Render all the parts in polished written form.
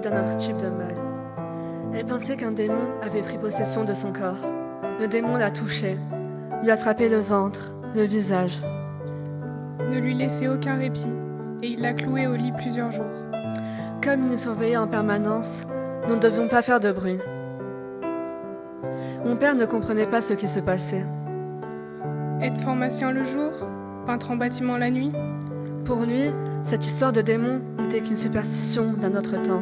d'un autre type de mal. Elle pensait qu'un démon avait pris possession de son corps. Le démon l'a touchée, lui a attrapé le ventre, le visage. Ne lui laissait aucun répit, et il l'a clouée au lit plusieurs jours. Comme il nous surveillait en permanence, nous ne devions pas faire de bruit. Mon père ne comprenait pas ce qui se passait. Être pharmacien le jour, peintre en bâtiment la nuit. Pour lui, cette histoire de démon n'était qu'une superstition d'un autre temps.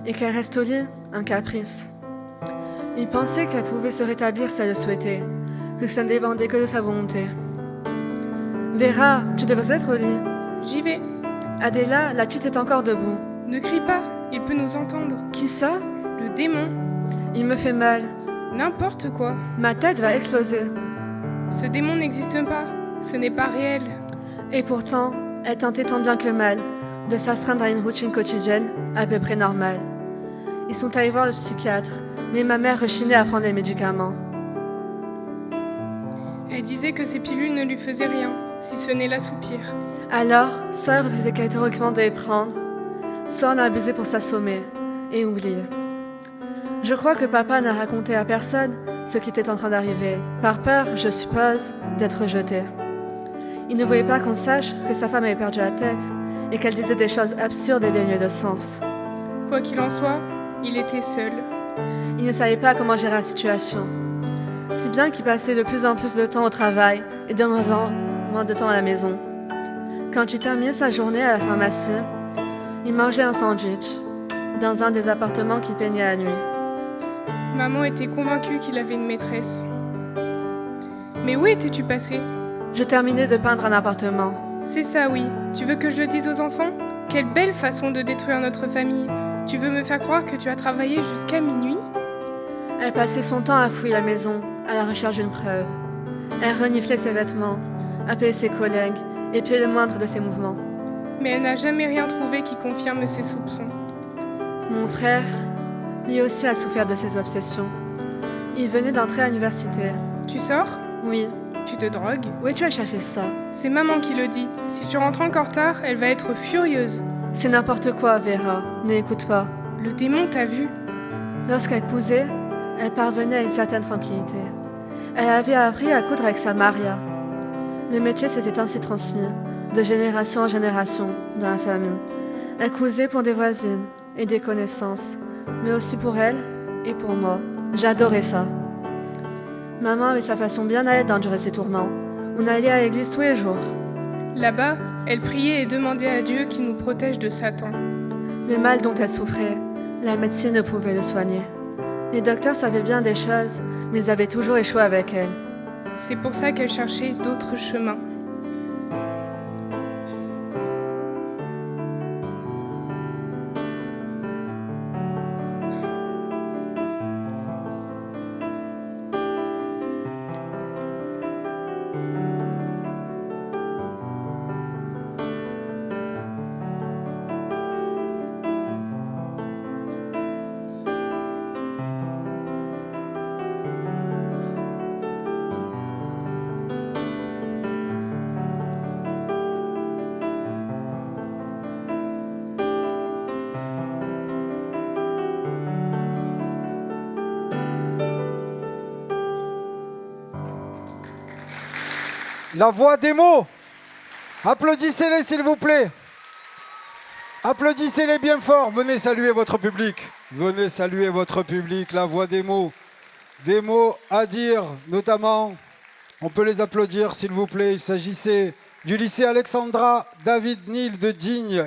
Et qu'elle reste au lit, un caprice. Il pensait qu'elle pouvait se rétablir si elle le souhaitait, que ça ne dépendait que de sa volonté. Vera, tu devrais être au lit. J'y vais. Adela, la petite est encore debout. Ne crie pas, il peut nous entendre. Qui ça? Le démon. Il me fait mal. N'importe quoi. Ma tête va exploser. Ce démon n'existe pas. Ce n'est pas réel. Et pourtant, elle tentait tant bien que mal de s'astreindre à une routine quotidienne à peu près normale. Ils sont allés voir le psychiatre, mais ma mère rechignait à prendre les médicaments. Elle disait que ces pilules ne lui faisaient rien, si ce n'est l'assoupir. Alors, soit elle refusait catégoriquement de les prendre, soit on a abusé pour s'assommer et oublier. Je crois que papa n'a raconté à personne ce qui était en train d'arriver, par peur, je suppose, d'être rejeté. Il ne voulait pas qu'on sache que sa femme avait perdu la tête et qu'elle disait des choses absurdes et dénuées de sens. Quoi qu'il en soit, il était seul. Il ne savait pas comment gérer la situation. Si bien qu'il passait de plus en plus de temps au travail et de moins en moins de temps à la maison. Quand il terminait sa journée à la pharmacie, il mangeait un sandwich dans un des appartements qui peignait la nuit. Maman était convaincue qu'il avait une maîtresse. Mais où étais-tu passé? Je terminais de peindre un appartement. C'est ça, oui. Tu veux que je le dise aux enfants? Quelle belle façon de détruire notre famille. Tu veux me faire croire que tu as travaillé jusqu'à minuit? Elle passait son temps à fouiller la maison, à la recherche d'une preuve. Elle reniflait ses vêtements, appelait ses collègues, épiait le moindre de ses mouvements. Mais elle n'a jamais rien trouvé qui confirme ses soupçons. Mon frère, lui aussi a souffert de ses obsessions. Il venait d'entrer à l'université. Tu sors? Oui. Tu te drogues? Où es-tu allé chercher ça? C'est maman qui le dit. Si tu rentres encore tard, elle va être furieuse. C'est n'importe quoi, Vera. N'écoute pas. Le démon t'a vu. Lorsqu'elle cousait, elle parvenait à une certaine tranquillité. Elle avait appris à coudre avec sa Maria. Le métier s'était ainsi transmis, de génération en génération, dans la famille. Elle cousait pour des voisines et des connaissances, mais aussi pour elle et pour moi. J'adorais ça. Maman avait sa façon bien à elle d'endurer ses tourments. On allait à l'église tous les jours. Là-bas, elle priait et demandait à Dieu qu'il nous protège de Satan. Le mal dont elle souffrait, la médecine ne pouvait le soigner. Les docteurs savaient bien des choses, mais ils avaient toujours échoué avec elle. C'est pour ça qu'elle cherchait d'autres chemins. La voix des mots. Applaudissez-les s'il vous plaît. Applaudissez-les bien fort. Venez saluer votre public. Venez saluer votre public. La voix des mots. Des mots à dire, notamment, on peut les applaudir s'il vous plaît. Il s'agissait du lycée Alexandra David Nil de Digne.